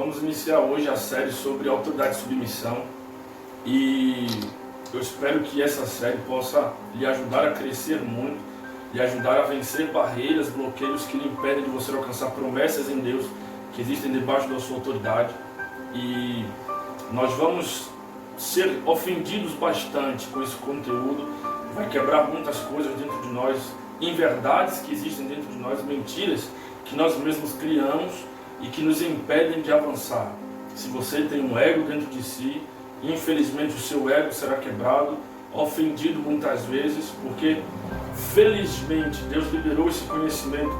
Vamos iniciar hoje a série sobre autoridade e submissão e eu espero que essa série possa lhe ajudar a crescer muito, lhe ajudar a vencer barreiras, bloqueios que lhe impedem de você alcançar promessas em Deus que existem debaixo da sua autoridade. E nós vamos ser ofendidos bastante com esse conteúdo, vai quebrar muitas coisas dentro de nós, inverdades que existem dentro de nós, mentiras que nós mesmos criamos e que nos impedem de avançar. Se você tem um ego dentro de si, infelizmente o seu ego será quebrado, ofendido muitas vezes, porque felizmente Deus liberou esse conhecimento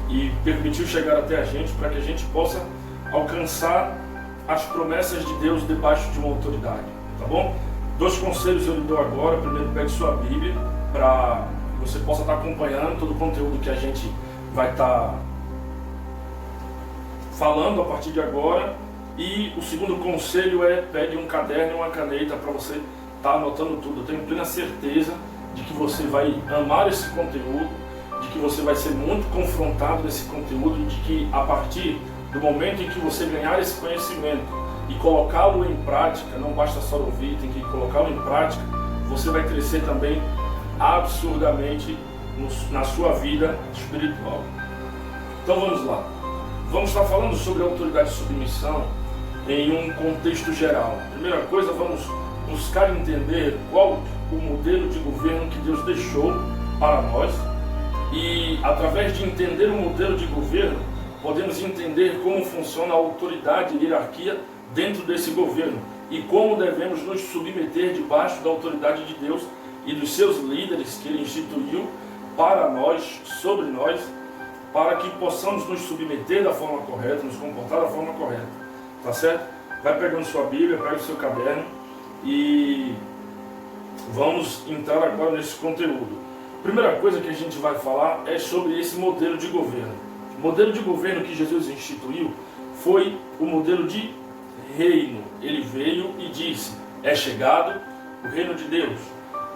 e permitiu chegar até a gente para que a gente possa alcançar as promessas de Deus debaixo de uma autoridade, tá bom? 2 conselhos eu lhe dou agora. Primeiro, pegue sua Bíblia para que você possa estar acompanhando todo o conteúdo que a gente vai estar falando a partir de agora. E o segundo conselho é: pegue um caderno e uma caneta para você estar anotando tudo. Eu tenho plena certeza de que você vai amar esse conteúdo, de que você vai ser muito confrontado nesse conteúdo, e de que a partir do momento em que você ganhar esse conhecimento e colocá-lo em prática, não basta só ouvir, tem que colocá-lo em prática, você vai crescer também absurdamente na sua vida espiritual. Então vamos lá. Vamos estar falando sobre autoridade e submissão em um contexto geral. Primeira coisa, vamos buscar entender qual o modelo de governo que Deus deixou para nós, e através de entender o modelo de governo, podemos entender como funciona a autoridade e hierarquia dentro desse governo e como devemos nos submeter debaixo da autoridade de Deus e dos seus líderes que Ele instituiu para nós, sobre nós, para que possamos nos submeter da forma correta, nos comportar da forma correta, tá certo? Vai pegando sua Bíblia, pega o seu caderno e vamos entrar agora nesse conteúdo. Primeira coisa que a gente vai falar é sobre esse modelo de governo. O modelo de governo que Jesus instituiu foi o modelo de reino. Ele veio e disse: é chegado o reino de Deus.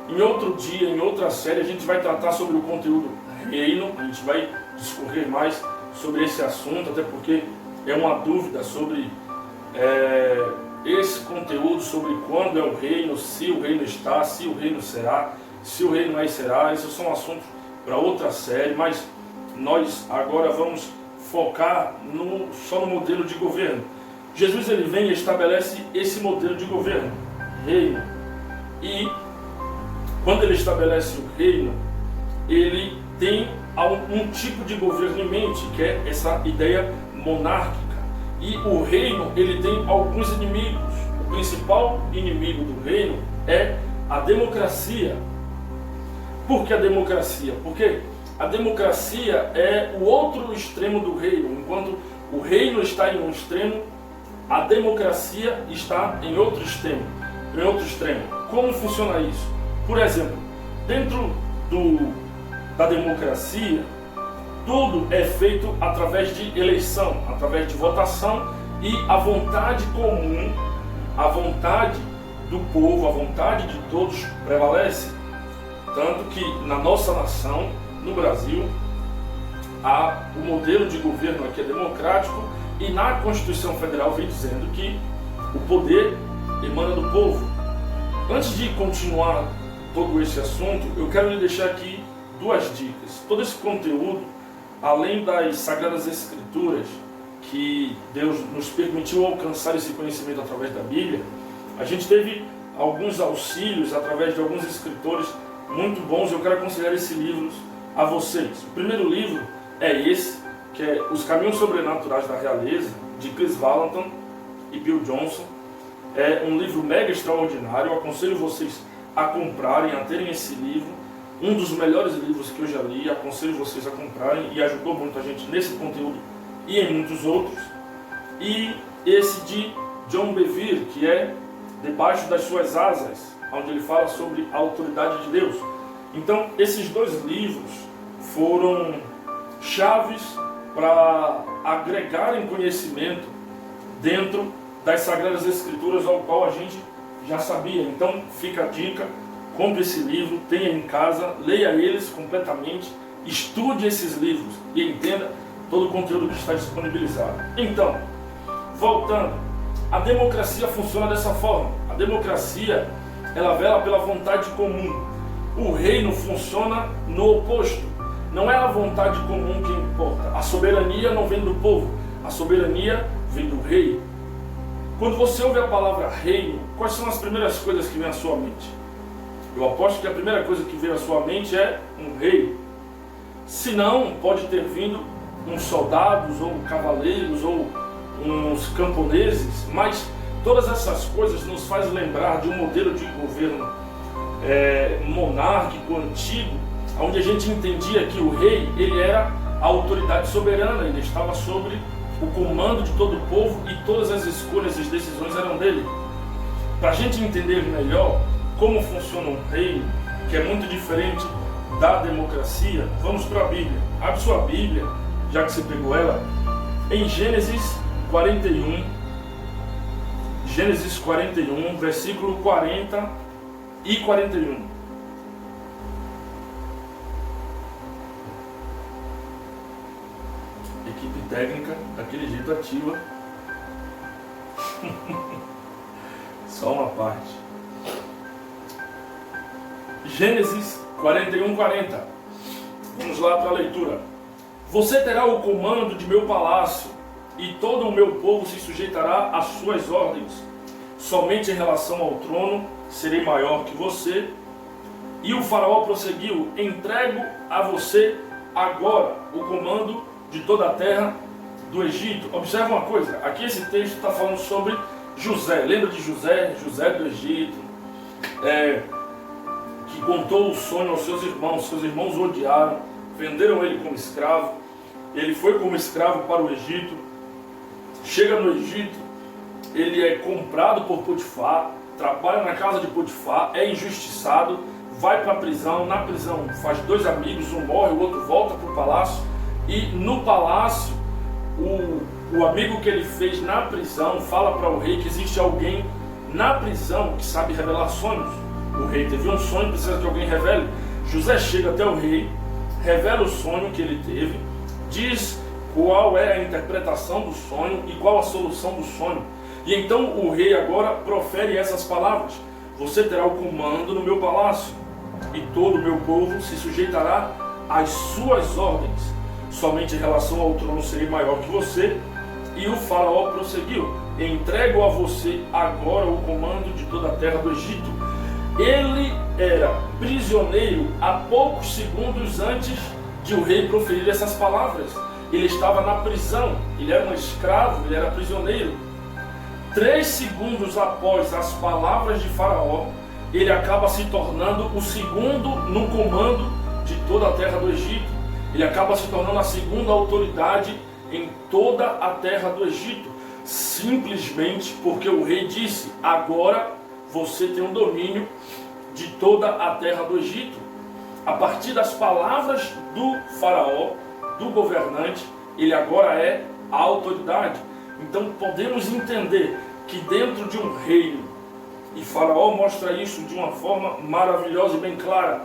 Em outro dia, em outra série, a gente vai tratar sobre o conteúdo reino, a gente vai discorrer mais sobre esse assunto, até porque é uma dúvida sobre esse conteúdo, sobre quando é o reino, se o reino está, se o reino será, se o reino é e será. Esses são assuntos para outra série, mas nós agora vamos focar só no modelo de governo. Jesus ele vem e estabelece esse modelo de governo, reino. E quando ele estabelece o reino, ele tem um tipo de governo em mente, que é essa ideia monárquica. E o reino ele tem alguns inimigos. O principal inimigo do reino é a democracia. Por que a democracia? Porque a democracia é o outro extremo do reino. Enquanto o reino está em um extremo, a democracia está em outro extremo. Como funciona isso? Por exemplo, dentro da democracia, tudo é feito através de eleição, através de votação, e a vontade comum, a vontade do povo, a vontade de todos prevalece. Tanto que na nossa nação, no Brasil, o modelo de governo aqui é democrático, e na Constituição Federal vem dizendo que o poder emana do povo. Antes de continuar todo esse assunto, eu quero lhe deixar aqui 2 dicas. Todo esse conteúdo, além das Sagradas Escrituras, que Deus nos permitiu alcançar esse conhecimento através da Bíblia, a gente teve alguns auxílios através de alguns escritores muito bons. Eu quero aconselhar esses livros a vocês. O primeiro livro é esse, que é Os Caminhos Sobrenaturais da Realeza, de Chris Vallotton e Bill Johnson. É um livro mega extraordinário. Eu aconselho vocês a comprarem, a terem esse livro. Um dos melhores livros que eu já li. Aconselho vocês a comprarem, e ajudou muito a gente nesse conteúdo e em muitos outros. E esse de John Bevere, que é Debaixo das Suas Asas, onde ele fala sobre a autoridade de Deus. Então, esses 2 livros foram chaves para agregarem conhecimento dentro das Sagradas Escrituras, ao qual a gente já sabia. Então, fica a dica: compre esse livro, tenha em casa, leia eles completamente, estude esses livros e entenda todo o conteúdo que está disponibilizado. Então, voltando, a democracia funciona dessa forma. A democracia, ela vela pela vontade comum. O reino funciona no oposto. Não é a vontade comum que importa. A soberania não vem do povo, a soberania vem do rei. Quando você ouve a palavra reino, quais são as primeiras coisas que vêm à sua mente? Eu aposto que a primeira coisa que vem à sua mente é um rei. Se não, pode ter vindo uns soldados, ou cavaleiros, ou uns camponeses, mas todas essas coisas nos faz lembrar de um modelo de governo monárquico, antigo, onde a gente entendia que o rei, ele era a autoridade soberana, ele estava sobre o comando de todo o povo e todas as escolhas e as decisões eram dele. Para a gente entender melhor como funciona um reino, que é muito diferente da democracia, vamos para a Bíblia. Abre sua Bíblia, já que você pegou ela, em Gênesis 41, Gênesis 41, versículo 40 e 41. Equipe técnica, daquele jeito ativa. Só uma parte. Gênesis 41, 40. Vamos lá para a leitura. Você terá o comando de meu palácio, e todo o meu povo se sujeitará às suas ordens. Somente em relação ao trono serei maior que você. E o faraó prosseguiu: entrego a você agora o comando de toda a terra do Egito. Observe uma coisa, aqui esse texto está falando sobre José. Lembra de José? José do Egito, que contou o sonho aos seus irmãos o odiaram, venderam ele como escravo. Ele foi como escravo para o Egito, chega no Egito, ele é comprado por Potifar, trabalha na casa de Potifar, é injustiçado, vai para a prisão, na prisão faz 2 amigos, um morre, o outro volta para o palácio, e no palácio, o amigo que ele fez na prisão fala para o rei que existe alguém na prisão que sabe revelar sonhos. O rei teve um sonho, precisa que alguém revele. José chega até o rei, revela o sonho que ele teve, diz qual é a interpretação do sonho e qual a solução do sonho. E então o rei agora profere essas palavras: você terá o comando no meu palácio, e todo o meu povo se sujeitará às suas ordens. Somente em relação ao trono serei maior que você. E o faraó prosseguiu: entrego a você agora o comando de toda a terra do Egito. Ele era prisioneiro há poucos segundos antes de o rei proferir essas palavras. Ele estava na prisão, ele era um escravo, ele era prisioneiro. 3 segundos após as palavras de Faraó, ele acaba se tornando o segundo no comando de toda a terra do Egito. Ele acaba se tornando a segunda autoridade em toda a terra do Egito, simplesmente porque o rei disse: agora você tem um domínio de toda a terra do Egito. A partir das palavras do faraó, do governante, ele agora é a autoridade. Então podemos entender que dentro de um reino, e Faraó mostra isso de uma forma maravilhosa e bem clara,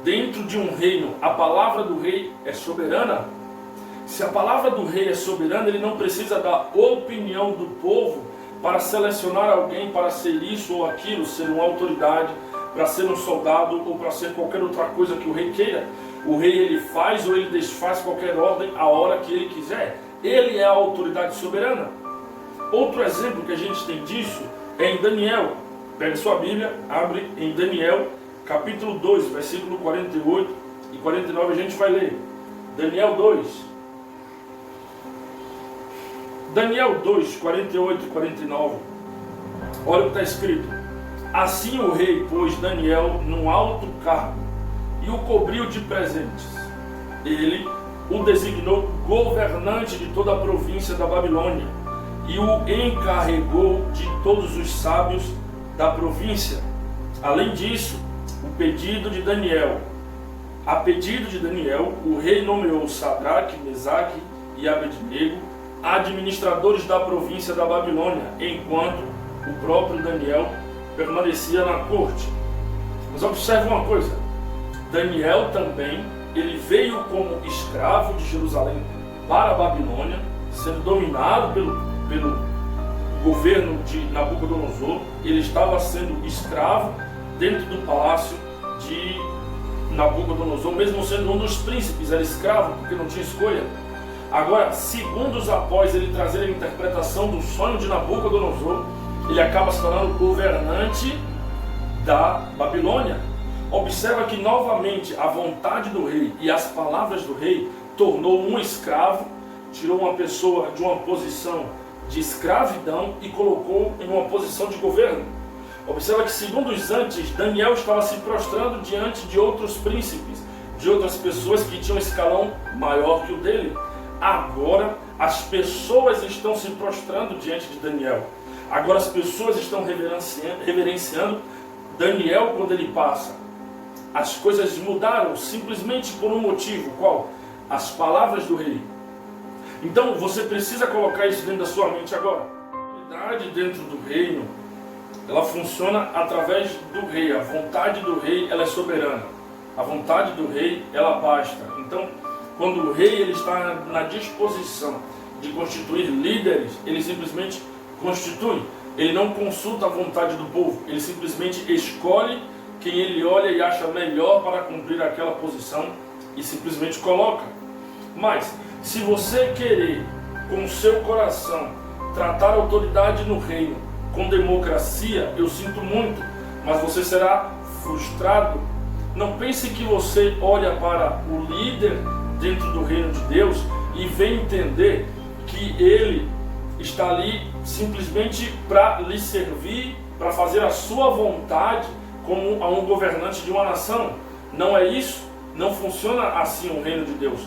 dentro de um reino, a palavra do rei é soberana. Se a palavra do rei é soberana, ele não precisa da opinião do povo para selecionar alguém para ser isso ou aquilo, ser uma autoridade, para ser um soldado ou para ser qualquer outra coisa que o rei queira. O rei, ele faz ou ele desfaz qualquer ordem a hora que ele quiser. Ele é a autoridade soberana. Outro exemplo que a gente tem disso é em Daniel. Pega sua Bíblia, abre em Daniel, capítulo 2, versículo 48 e 49, a gente vai ler. Daniel 2. Daniel 2, 48 e 49. Olha o que está escrito. Assim o rei pôs Daniel num alto cargo e o cobriu de presentes. Ele o designou governante de toda a província da Babilônia e o encarregou de todos os sábios da província. Além disso, a pedido de Daniel, o rei nomeou Sadraque, Mesaque e Abednego administradores da província da Babilônia, enquanto o próprio Daniel permanecia na corte. Mas observe uma coisa, Daniel também, ele veio como escravo de Jerusalém para a Babilônia, sendo dominado governo de Nabucodonosor, ele estava sendo escravo dentro do palácio de Nabucodonosor, mesmo sendo um dos príncipes, era escravo porque não tinha escolha. Agora, segundos após ele trazer a interpretação do sonho de Nabucodonosor, ele acaba se tornando governante da Babilônia. Observa que novamente a vontade do rei e as palavras do rei tornou um escravo, tirou uma pessoa de uma posição de escravidão e colocou em uma posição de governo. Observa que segundos antes, Daniel estava se prostrando diante de outros príncipes, de outras pessoas que tinham um escalão maior que o dele. Agora as pessoas estão se prostrando diante de Daniel. Agora as pessoas estão reverenciando Daniel quando ele passa. As coisas mudaram simplesmente por um motivo. Qual? As palavras do rei. Então você precisa colocar isso dentro da sua mente agora. A autoridade dentro do reino, ela funciona através do rei. A vontade do rei, ela é soberana. A vontade do rei, ela basta. Então, quando o rei ele está na disposição de constituir líderes, ele simplesmente constitui. Ele não consulta a vontade do povo. Ele simplesmente escolhe quem ele olha e acha melhor para cumprir aquela posição e simplesmente coloca. Mas, se você querer, com o seu coração, tratar a autoridade no reino com democracia, eu sinto muito, mas você será frustrado. Não pense que você olha para o líder dentro do reino de Deus e vem entender que ele está ali simplesmente para lhe servir, para fazer a sua vontade como a um governante de uma nação. Não é isso, não funciona assim o reino de Deus.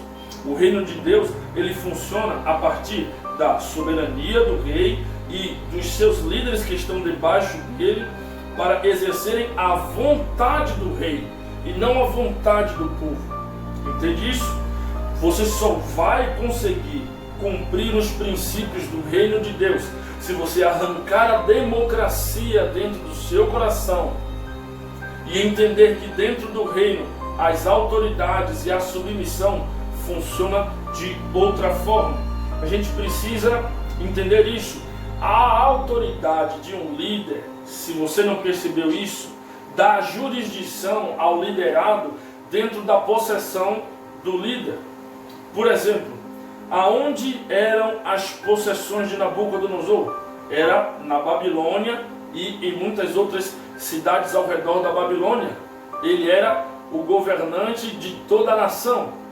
O reino de Deus, ele funciona a partir da soberania do rei e dos seus líderes que estão debaixo dele para exercerem a vontade do rei e não a vontade do povo. Entende isso? Você só vai conseguir cumprir os princípios do reino de Deus se você arrancar a democracia dentro do seu coração e entender que dentro do reino as autoridades e a submissão funciona de outra forma. A gente precisa entender isso. A autoridade de um líder, se você não percebeu isso, dá jurisdição ao liderado dentro da possessão do líder. Por exemplo, aonde eram as possessões de Nabucodonosor? Era na Babilônia e em muitas outras cidades ao redor da Babilônia. Ele era o governante de toda a nação.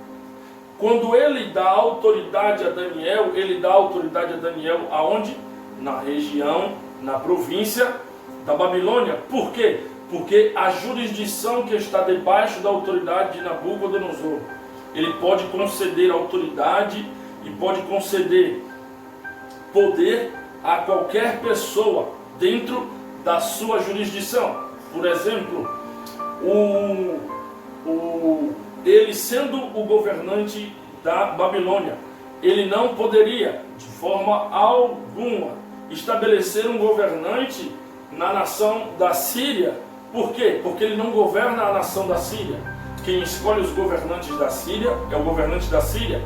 Quando ele dá autoridade a Daniel, ele dá autoridade a Daniel aonde? Na região, na província da Babilônia. Por quê? Porque a jurisdição que está debaixo da autoridade de Nabucodonosor, ele pode conceder autoridade e pode conceder poder a qualquer pessoa dentro da sua jurisdição. Por exemplo, ele sendo o governante da Babilônia, ele não poderia, de forma alguma, estabelecer um governante na nação da Síria. Por quê? Porque ele não governa a nação da Síria. Quem escolhe os governantes da Síria é o governante da Síria.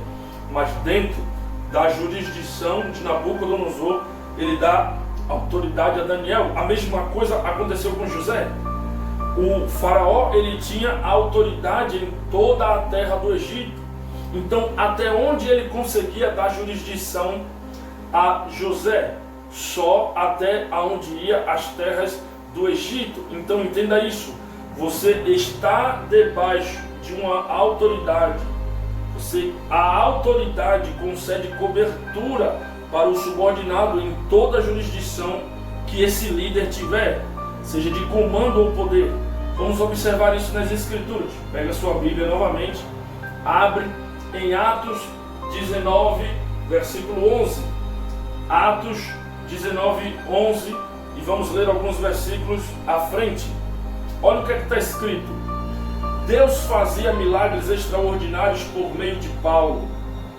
Mas dentro da jurisdição de Nabucodonosor, ele dá autoridade a Daniel. A mesma coisa aconteceu com José. O faraó, ele tinha autoridade em toda a terra do Egito. Então, até onde ele conseguia dar jurisdição a José? Só até onde ia as terras do Egito. Então, entenda isso. Você está debaixo de uma autoridade. A autoridade concede cobertura para o subordinado em toda a jurisdição que esse líder tiver, seja de comando ou poder. Vamos observar isso nas Escrituras. Pega a sua Bíblia novamente, abre em Atos 19, versículo 11. Atos 19, 11, e vamos ler alguns versículos à frente. Olha o que está escrito. Deus fazia milagres extraordinários por meio de Paulo,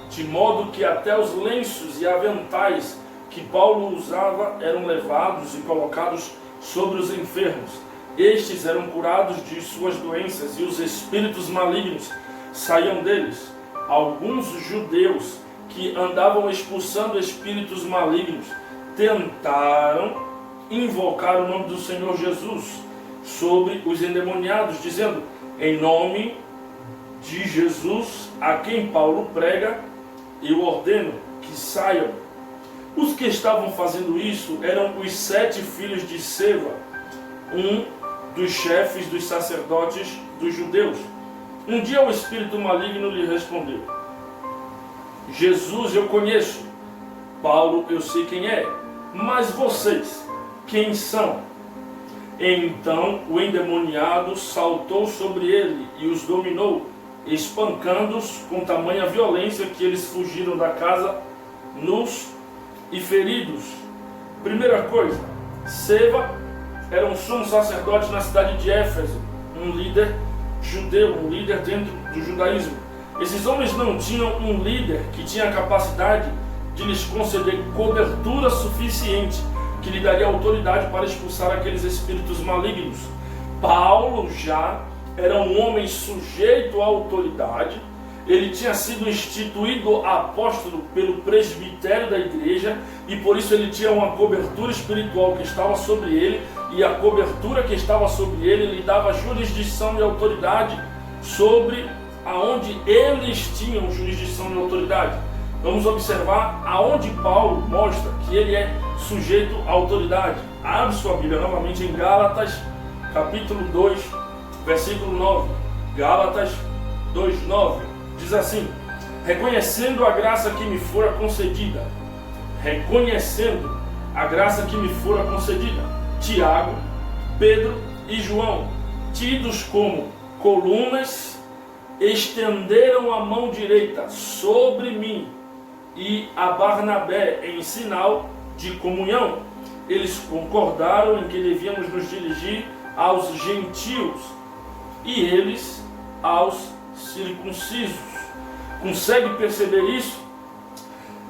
de modo que até os lenços e aventais que Paulo usava eram levados e colocados sobre os enfermos. Estes eram curados de suas doenças e os espíritos malignos saíam deles. Alguns judeus que andavam expulsando espíritos malignos tentaram invocar o nome do Senhor Jesus sobre os endemoniados, dizendo: em nome de Jesus, a quem Paulo prega, eu ordeno que saiam. Os que estavam fazendo isso eram os 7 filhos de Seva, um dos chefes dos sacerdotes dos judeus. Um dia o espírito maligno lhe respondeu: Jesus eu conheço, Paulo eu sei quem é, mas vocês, quem são? Então o endemoniado saltou sobre ele e os dominou, espancando-os com tamanha violência que eles fugiram da casa nus e feridos. Primeira coisa, Seva era um sumo sacerdote na cidade de Éfeso, um líder judeu, um líder dentro do judaísmo. Esses homens não tinham um líder que tinha a capacidade de lhes conceder cobertura suficiente, que lhe daria autoridade para expulsar aqueles espíritos malignos. Paulo já era um homem sujeito à autoridade. Ele tinha sido instituído apóstolo pelo presbitério da igreja e por isso ele tinha uma cobertura espiritual que estava sobre ele, e a cobertura que estava sobre ele lhe dava jurisdição e autoridade sobre aonde eles tinham jurisdição e autoridade. Vamos observar aonde Paulo mostra que ele é sujeito à autoridade. Abre sua Bíblia novamente em Gálatas, capítulo 2, versículo 9. Gálatas 2:9. Diz assim: reconhecendo a graça que me fora concedida, reconhecendo a graça que me fora concedida, Tiago, Pedro e João, tidos como colunas, estenderam a mão direita sobre mim e a Barnabé em sinal de comunhão. Eles concordaram em que devíamos nos dirigir aos gentios e eles aos circuncisos. Consegue perceber isso?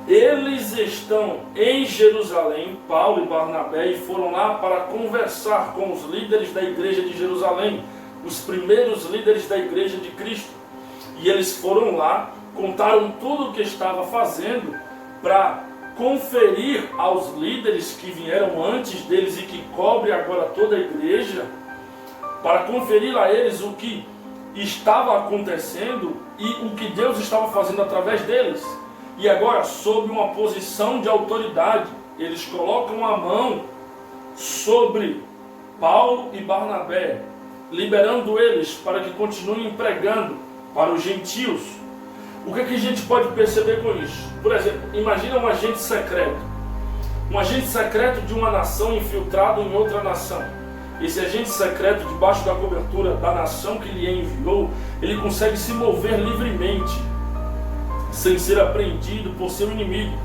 Eles estão em Jerusalém, Paulo e Barnabé, e foram lá para conversar com os líderes da igreja de Jerusalém, os primeiros líderes da igreja de Cristo. E eles foram lá, contaram tudo o que estava fazendo para conferir aos líderes que vieram antes deles e que cobre agora toda a igreja, para conferir a eles o que estava acontecendo e o que Deus estava fazendo através deles. E agora, sob uma posição de autoridade, eles colocam a mão sobre Paulo e Barnabé, liberando eles para que continuem pregando para os gentios. O que a gente pode perceber com isso? Por exemplo, imagina um agente secreto. Um agente secreto de uma nação infiltrado em outra nação. Esse agente secreto, debaixo da cobertura da nação que lhe enviou, ele consegue se mover livremente, sem ser apreendido por seu inimigo.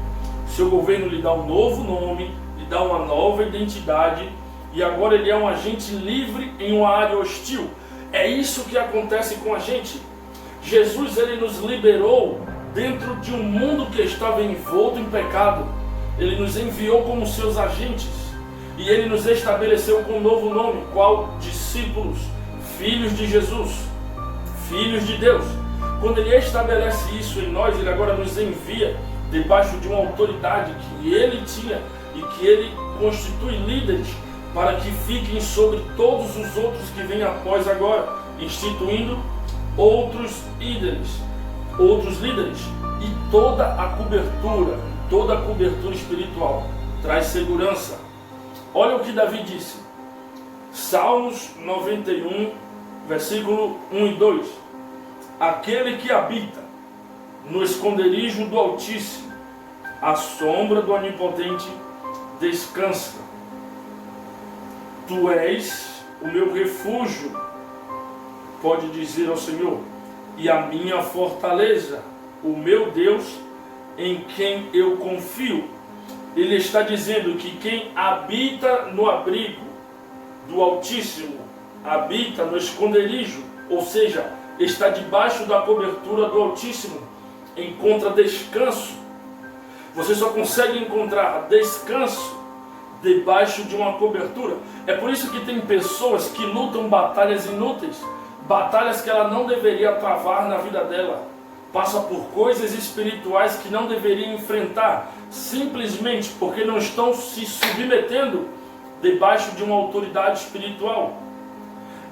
Seu governo lhe dá um novo nome, lhe dá uma nova identidade, e agora ele é um agente livre em uma área hostil. É isso que acontece com a gente. Jesus, ele nos liberou dentro de um mundo que estava envolto em pecado. Ele nos enviou como seus agentes e ele nos estabeleceu com um novo nome, qual? Discípulos, filhos de Jesus, filhos de Deus. Quando ele estabelece isso em nós, ele agora nos envia debaixo de uma autoridade que ele tinha e que ele constitui líderes para que fiquem sobre todos os outros que vêm após agora, instituindo outros líderes. E toda a cobertura espiritual traz segurança. Olha o que Davi disse, Salmos 91, versículo 1 e 2. Aquele que habita no esconderijo do Altíssimo, à sombra do Onipotente descansa. Tu és o meu refúgio, pode dizer ao Senhor, e a minha fortaleza, o meu Deus, em quem eu confio. Ele está dizendo que quem habita no abrigo do Altíssimo, habita no esconderijo, ou seja, está debaixo da cobertura do Altíssimo, encontra descanso. Você só consegue encontrar descanso debaixo de uma cobertura. É por isso que tem pessoas que lutam batalhas inúteis, batalhas que ela não deveria travar na vida dela, passa por coisas espirituais que não deveria enfrentar, simplesmente porque não estão se submetendo debaixo de uma autoridade espiritual.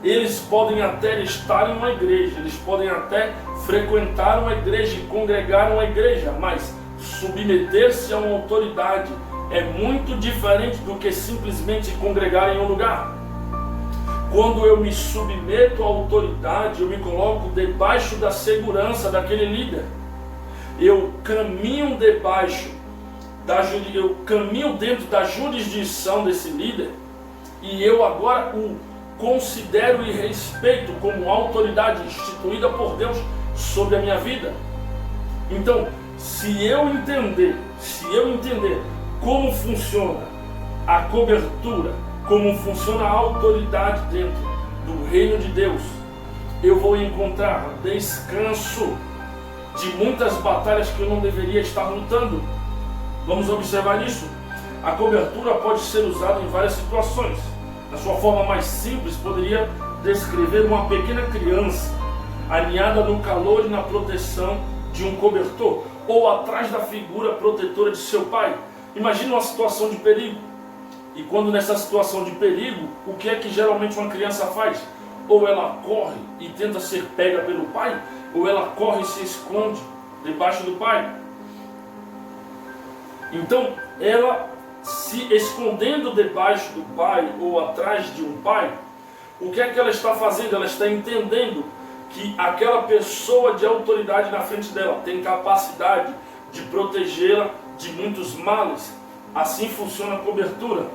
Eles podem até estar em uma igreja, eles podem até frequentar uma igreja e congregar uma igreja, mas submeter-se a uma autoridade é muito diferente do que simplesmente congregar em um lugar. Quando eu me submeto à autoridade, eu me coloco debaixo da segurança daquele líder. Eu caminho eu caminho dentro da jurisdição desse líder e eu agora o considero e respeito como autoridade instituída por Deus sobre a minha vida. Então, se eu entender como funciona a cobertura, como funciona a autoridade dentro do reino de Deus, eu vou encontrar descanso de muitas batalhas que eu não deveria estar lutando. Vamos observar isso. A cobertura pode ser usada em várias situações. Na sua forma mais simples, poderia descrever uma pequena criança aninhada no calor e na proteção de um cobertor, ou atrás da figura protetora de seu pai. Imagina uma situação de perigo. E quando nessa situação de perigo, o que é que geralmente uma criança faz? Ou ela corre e tenta ser pega pelo pai, ou ela corre e se esconde debaixo do pai. Então, ela se escondendo debaixo do pai ou atrás de um pai, o que é que ela está fazendo? Ela está entendendo que aquela pessoa de autoridade na frente dela tem capacidade de protegê-la de muitos males. Assim funciona a cobertura.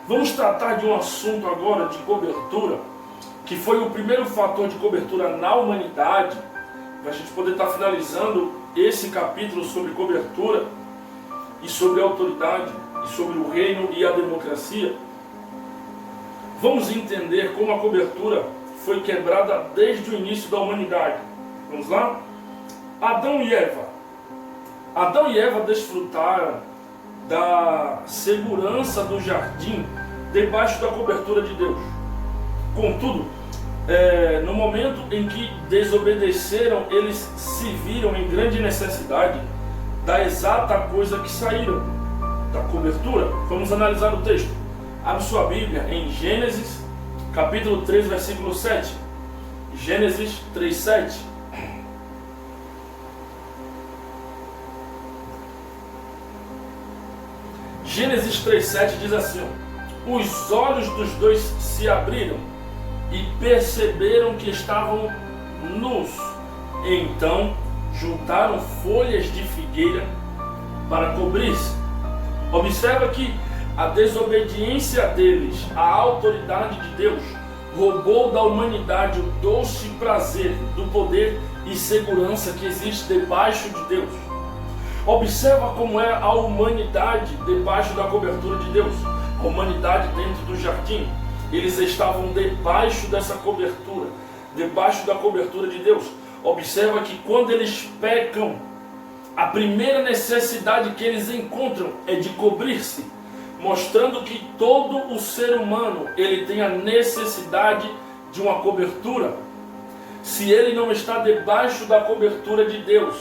Vamos tratar de um assunto agora de cobertura, que foi o primeiro fator de cobertura na humanidade, para a gente poder estar finalizando esse capítulo sobre cobertura e sobre a autoridade, e sobre o reino e a democracia. Vamos entender como a cobertura foi quebrada desde o início da humanidade. Vamos lá? Adão e Eva. Adão e Eva desfrutaram da segurança do jardim debaixo da cobertura de Deus. Contudo, no momento em que desobedeceram, eles se viram em grande necessidade da exata coisa que saíram da cobertura. Vamos analisar o texto. Abre sua Bíblia em Gênesis, capítulo 3, versículo 7. Gênesis 3, 7. Gênesis 3, 7 diz assim: os olhos dos dois se abriram e perceberam que estavam nus. Então juntaram folhas de figueira para cobrir-se. Observa que a desobediência deles à autoridade de Deus roubou da humanidade o doce prazer do poder e segurança que existe debaixo de Deus. Observa como é a humanidade debaixo da cobertura de Deus. A humanidade dentro do jardim. Eles estavam debaixo dessa cobertura, debaixo da cobertura de Deus. Observa que quando eles pecam, a primeira necessidade que eles encontram é de cobrir-se, mostrando que todo o ser humano ele tem a necessidade de uma cobertura. Se ele não está debaixo da cobertura de Deus,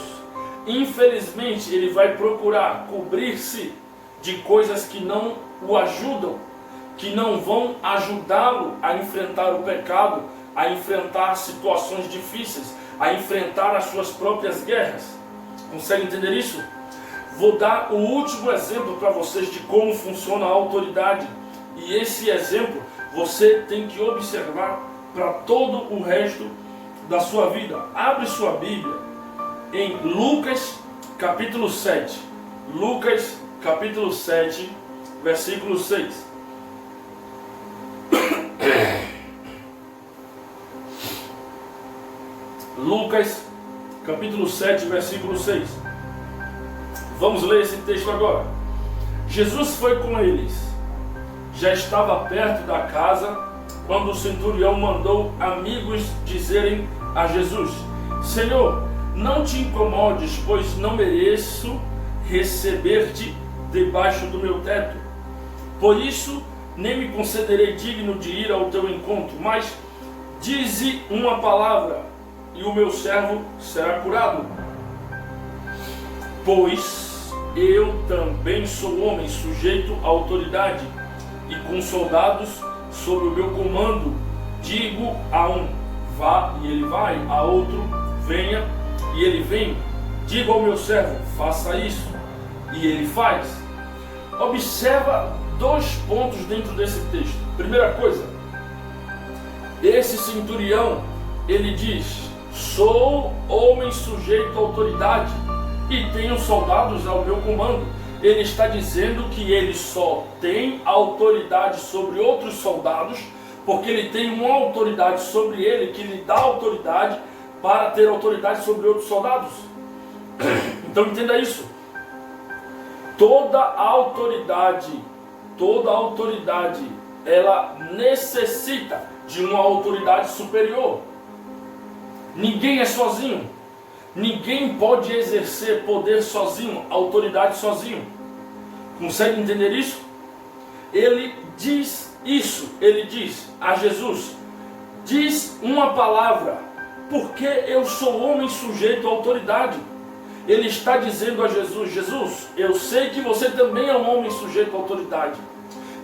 infelizmente ele vai procurar cobrir-se de coisas que não o ajudam, que não vão ajudá-lo a enfrentar o pecado, a enfrentar situações difíceis, a enfrentar as suas próprias guerras. Consegue entender isso? Vou dar o último exemplo para vocês de como funciona a autoridade. E esse exemplo você tem que observar para todo o resto da sua vida. Abre sua Bíblia em Lucas capítulo 7. Lucas capítulo 7, versículo 6. Lucas capítulo 7, versículo 6. Vamos ler esse texto agora. Jesus foi com eles. Já estava perto da casa quando o centurião mandou amigos dizerem a Jesus: Senhor, não te incomodes, pois não mereço receber-te debaixo do meu teto. Por isso, nem me concederei digno de ir ao teu encontro, mas dize uma palavra e o meu servo será curado. Pois eu também sou homem, sujeito à autoridade, e com soldados sob o meu comando. Digo a um, vá, e ele vai, a outro, venha, e ele vem. Digo ao meu servo, faça isso, e ele faz. Observa 2 pontos dentro desse texto. Primeira coisa, esse centurião, ele diz, sou homem sujeito à autoridade e tenho soldados ao meu comando. Ele está dizendo que ele só tem autoridade sobre outros soldados porque ele tem uma autoridade sobre ele que lhe dá autoridade para ter autoridade sobre outros soldados. Então entenda isso. Toda autoridade, ela necessita de uma autoridade superior. Ninguém é sozinho. Ninguém pode exercer poder sozinho, autoridade sozinho. Consegue entender isso? Ele diz isso, ele diz a Jesus, diz uma palavra, porque eu sou homem sujeito à autoridade. Ele está dizendo a Jesus, Jesus, eu sei que você também é um homem sujeito à autoridade.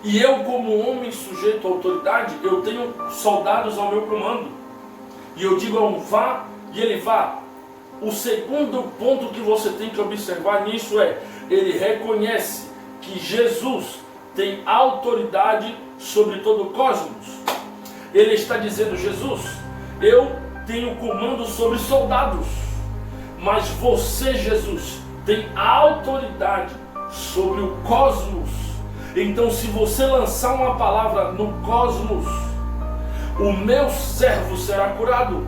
E eu, como homem sujeito à autoridade, eu tenho soldados ao meu comando. E eu digo a um, vá, e ele vá. O segundo ponto que você tem que observar nisso é, ele reconhece que Jesus tem autoridade sobre todo o cosmos. Ele está dizendo, Jesus, eu tenho comando sobre soldados, mas você, Jesus, tem autoridade sobre o cosmos. Então, se você lançar uma palavra no cosmos, o meu servo será curado.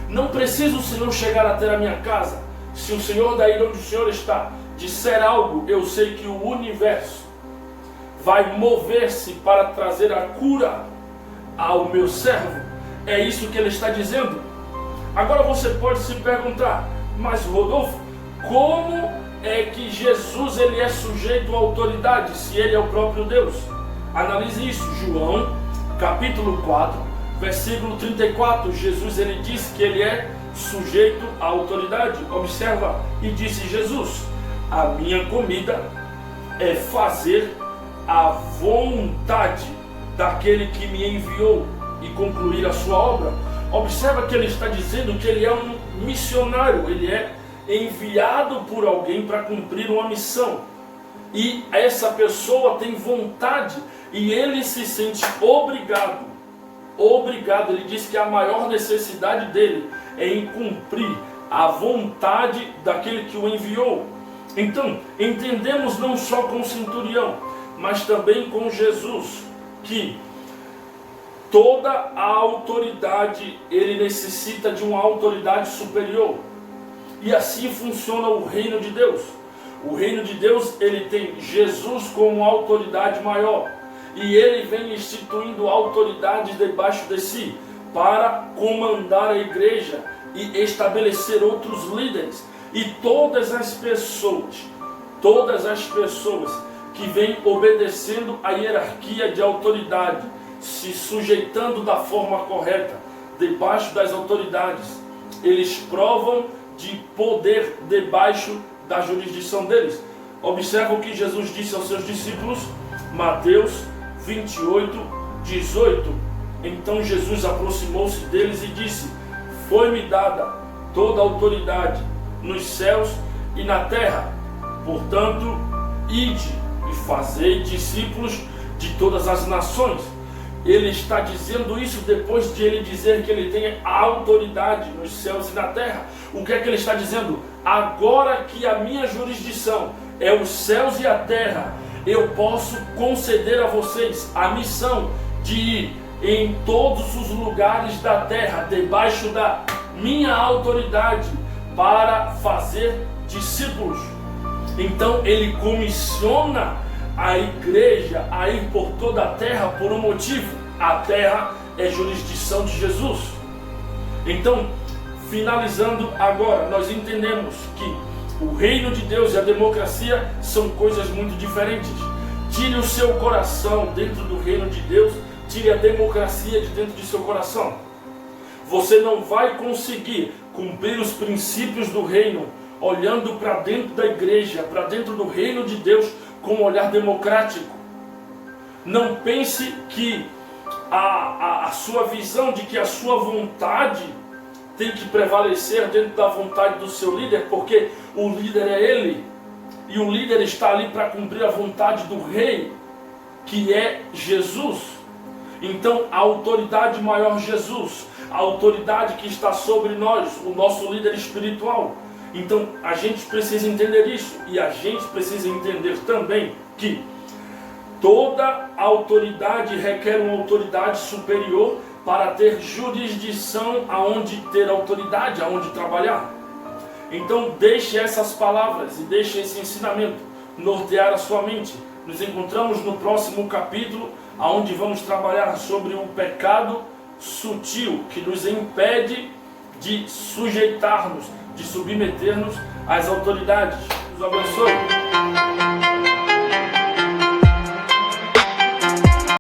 Não precisa o Senhor chegar até a minha casa. Se o Senhor daí onde o Senhor está disser algo, eu sei que o universo vai mover-se para trazer a cura ao meu servo. É isso que ele está dizendo. Agora você pode se perguntar, mas Rodolfo, como é que Jesus ele é sujeito à autoridade, se ele é o próprio Deus? Analise isso. João, capítulo 4, versículo 34, Jesus ele diz que ele é sujeito à autoridade. Observa, e disse Jesus, a minha comida é fazer a vontade daquele que me enviou e concluir a sua obra. Observa que ele está dizendo que ele é um missionário, ele é enviado por alguém para cumprir uma missão. E essa pessoa tem vontade e ele se sente obrigado, ele diz que a maior necessidade dele é em cumprir a vontade daquele que o enviou. Então, entendemos não só com o centurião, mas também com Jesus, que toda a autoridade, ele necessita de uma autoridade superior. E assim funciona o reino de Deus. O reino de Deus, ele tem Jesus como autoridade maior. E ele vem instituindo autoridades debaixo de si para comandar a igreja e estabelecer outros líderes. E todas as pessoas que vêm obedecendo a hierarquia de autoridade, se sujeitando da forma correta, debaixo das autoridades, eles provam de poder debaixo da jurisdição deles. Observa o que Jesus disse aos seus discípulos, Mateus 28, 18. Então Jesus aproximou-se deles e disse, foi-me dada toda a autoridade nos céus e na terra. Portanto, ide e fazei discípulos de todas as nações. Ele está dizendo isso depois de ele dizer que ele tem a autoridade nos céus e na terra. O que é que ele está dizendo? Agora que a minha jurisdição é os céus e a terra, eu posso conceder a vocês a missão de ir em todos os lugares da terra, debaixo da minha autoridade, para fazer discípulos. Então ele comissiona a igreja a ir por toda a terra por um motivo. A terra é jurisdição de Jesus. Então, finalizando agora, nós entendemos que o reino de Deus e a democracia são coisas muito diferentes. Tire o seu coração dentro do reino de Deus, tire a democracia de dentro de seu coração. Você não vai conseguir cumprir os princípios do reino olhando para dentro da igreja, para dentro do reino de Deus, com um olhar democrático. Não pense que a sua visão de que a sua vontade tem que prevalecer dentro da vontade do seu líder, porque o líder é ele, e o líder está ali para cumprir a vontade do rei, que é Jesus. Então a autoridade maior, Jesus, a autoridade que está sobre nós, o nosso líder espiritual. Então a gente precisa entender isso, e a gente precisa entender também que toda autoridade requer uma autoridade superior para ter jurisdição aonde ter autoridade, aonde trabalhar. Então deixe essas palavras e deixe esse ensinamento nortear a sua mente. Nos encontramos no próximo capítulo, aonde vamos trabalhar sobre o pecado sutil que nos impede de sujeitar-nos, de submeter-nos às autoridades. Deus abençoe.